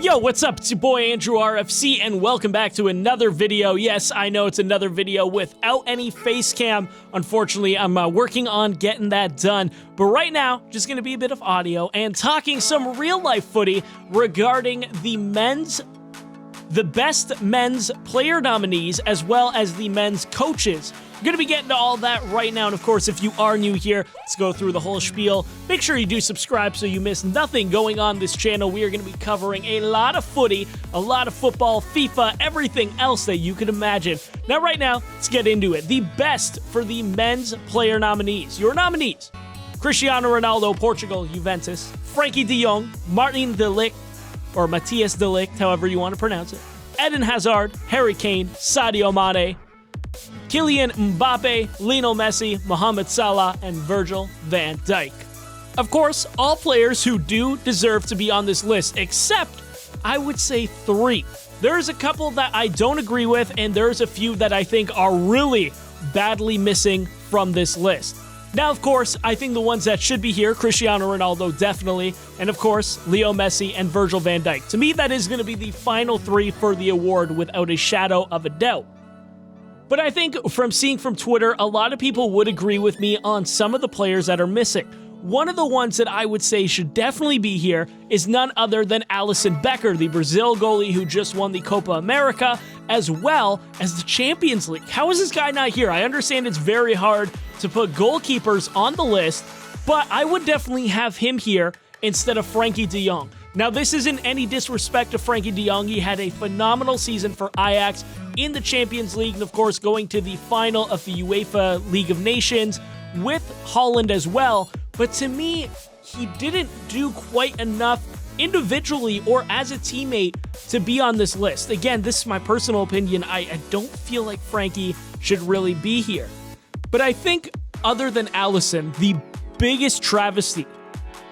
Yo, what's up? It's your boy Andrew RFC, and welcome back to another video. Yes, I know it's another video without any face cam. Unfortunately, I'm working on getting that done. But right now, just going to be a bit of audio and talking some real-life footy regarding the best men's player nominees, as well as the men's coaches. We're going to be getting to all that right now, and of course, if you are new here, let's go through the whole spiel. Make sure you do subscribe so you miss nothing going on this channel. We are going to be covering a lot of footy, a lot of football, FIFA, everything else that you could imagine. Now, right now, let's get into it. The best for the men's player nominees. Your nominees: Cristiano Ronaldo, Portugal, Juventus; Frankie de Jong, Martin de Ligt, or Matthias de Ligt, however you want to pronounce it; Eden Hazard, Harry Kane, Sadio Mane; Kylian Mbappe, Lionel Messi, Mohamed Salah, and Virgil van Dijk. Of course, all players who do deserve to be on this list, except, I would say, 3. There's a couple that I don't agree with, and there's a few that I think are really badly missing from this list. Now, of course, I think the ones that should be here: Cristiano Ronaldo, definitely, and of course, Leo Messi and Virgil van Dijk. To me, that is going to be the final 3 for the award without a shadow of a doubt. But I think from seeing from Twitter, a lot of people would agree with me on some of the players that are missing. One of the ones that I would say should definitely be here is none other than Alisson Becker, the Brazil goalie who just won the Copa America, as well as the Champions League. How is this guy not here? I understand it's very hard to put goalkeepers on the list, but I would definitely have him here instead of Frankie de Jong. Now, this isn't any disrespect to Frankie de Jong. He had a phenomenal season for Ajax in the Champions League, and of course going to the final of the UEFA League of Nations with Holland as well. But to me, he didn't do quite enough individually or as a teammate to be on this list. Again, this is my personal opinion. I don't feel like Frankie should really be here. But I think, other than Alisson, the biggest travesty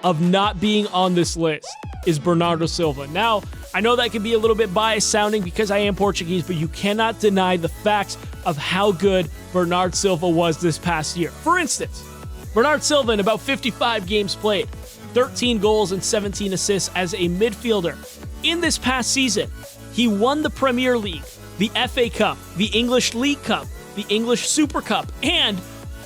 of not being on this list is Bernardo Silva. Now, I know that can be a little bit biased sounding because I am Portuguese, but you cannot deny the facts of how good Bernardo Silva was this past year. For instance, Bernardo Silva in about 55 games played, 13 goals and 17 assists as a midfielder. In this past season, he won the Premier League, the FA Cup, the English League Cup, the English Super Cup, and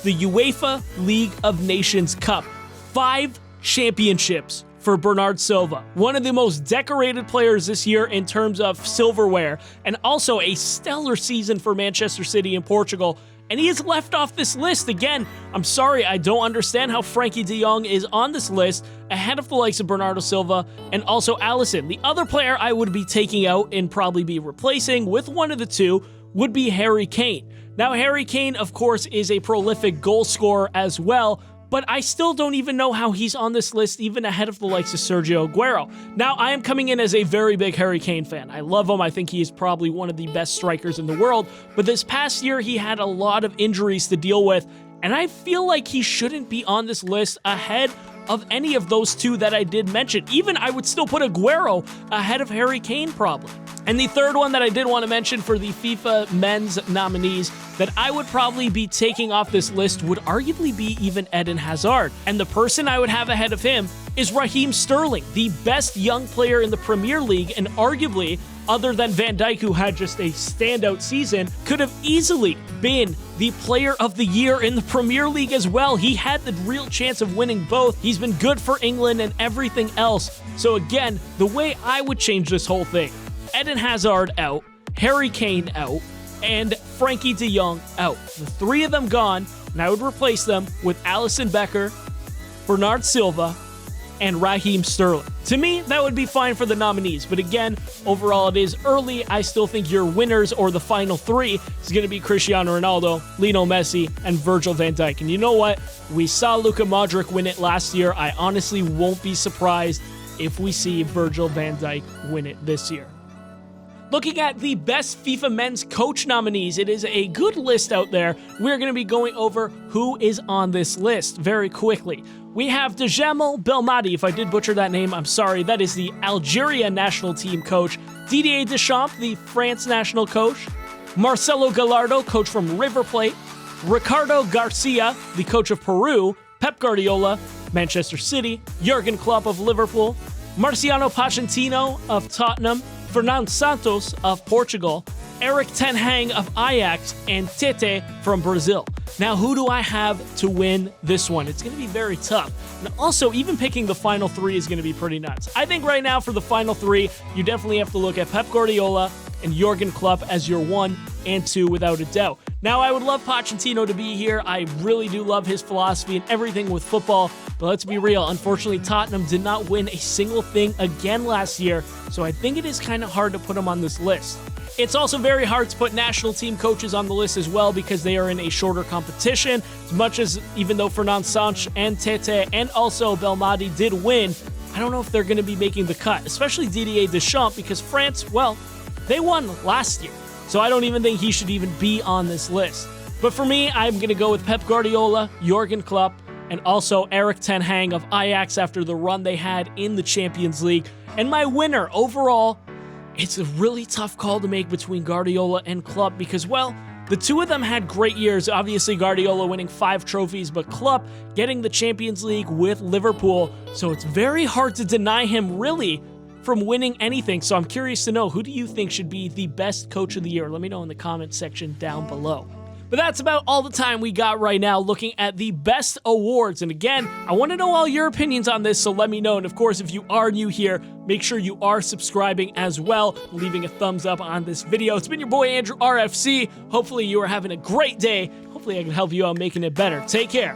the UEFA League of Nations Cup. 5 championships for Bernardo Silva. One of the most decorated players this year in terms of silverware, and also a stellar season for Manchester City in Portugal. And he is left off this list. Again, I'm sorry, I don't understand how Frankie de Jong is on this list ahead of the likes of Bernardo Silva and also Alisson. The other player I would be taking out and probably be replacing with one of the two would be Harry Kane. Now, Harry Kane, of course, is a prolific goal scorer as well, but I still don't even know how he's on this list, even ahead of the likes of Sergio Aguero. Now, I am coming in as a very big Harry Kane fan. I love him. I think he is probably one of the best strikers in the world. But this past year, he had a lot of injuries to deal with, and I feel like he shouldn't be on this list ahead of any of those two that I did mention. Even I would still put Aguero ahead of Harry Kane, probably. And the third one that I did want to mention for the FIFA men's nominees that I would probably be taking off this list would arguably be even Eden Hazard. And the person I would have ahead of him is Raheem Sterling, the best young player in the Premier League, and arguably, other than Van Dijk, who had just a standout season, could have easily been the player of the year in the Premier League as well. He had the real chance of winning both. He's been good for England and everything else. So again, the way I would change this whole thing: Eden Hazard out, Harry Kane out, and Frankie de Jong out. The 3 of them gone, and I would replace them with Alisson Becker, Bernardo Silva, and Raheem Sterling. To me, that would be fine for the nominees, but again, overall it is early. I still think your winners, or the final 3, is going to be Cristiano Ronaldo, Lionel Messi, and Virgil van Dijk. And you know what? We saw Luka Modric win it last year. I honestly won't be surprised if we see Virgil van Dijk win it this year. Looking at the best FIFA men's coach nominees, it is a good list out there. We're going to be going over who is on this list very quickly. We have Djamel Belmadi. If I did butcher that name, I'm sorry. That is the Algeria national team coach. Didier Deschamps, the France national coach. Marcelo Gallardo, coach from River Plate. Ricardo Garcia, the coach of Peru. Pep Guardiola, Manchester City. Jurgen Klopp of Liverpool. Marciano Pochettino of Tottenham, Fernando Santos of Portugal, Erik ten Hag of Ajax, and Tite from Brazil. Now, who do I have to win this one? It's going to be very tough. And also, even picking the final three is going to be pretty nuts. I think right now for the final three, you definitely have to look at Pep Guardiola and Jurgen Klopp as your 1 and 2 without a doubt. Now, I would love Pochettino to be here. I really do love his philosophy and everything with football. But let's be real. Unfortunately, Tottenham did not win a single thing again last year. So I think it is kind of hard to put him on this list. It's also very hard to put national team coaches on the list as well because they are in a shorter competition. As much as even though Fernand Sanch and Tete and also Belmadi did win, I don't know if they're going to be making the cut, especially Didier Deschamps, because France, well, they won last year. So I don't even think he should even be on this list. But for me, I'm going to go with Pep Guardiola, Jurgen Klopp, and also Erik ten Hag of Ajax after the run they had in the Champions League. And my winner overall, it's a really tough call to make between Guardiola and Klopp because, well, the two of them had great years. Obviously, Guardiola winning 5 trophies, but Klopp getting the Champions League with Liverpool. So it's very hard to deny him, really, from winning anything. So I'm curious to know, who do you think should be the best coach of the year? Let me know in the comment section down below. But that's about all the time we got right now looking at the best awards. And again, I want to know all your opinions on this, so let me know. And of course, if you are new here, make sure you are subscribing as well, leaving a thumbs up on this video. It's been your boy, Andrew RFC. Hopefully you are having a great day. Hopefully I can help you out making it better. Take care.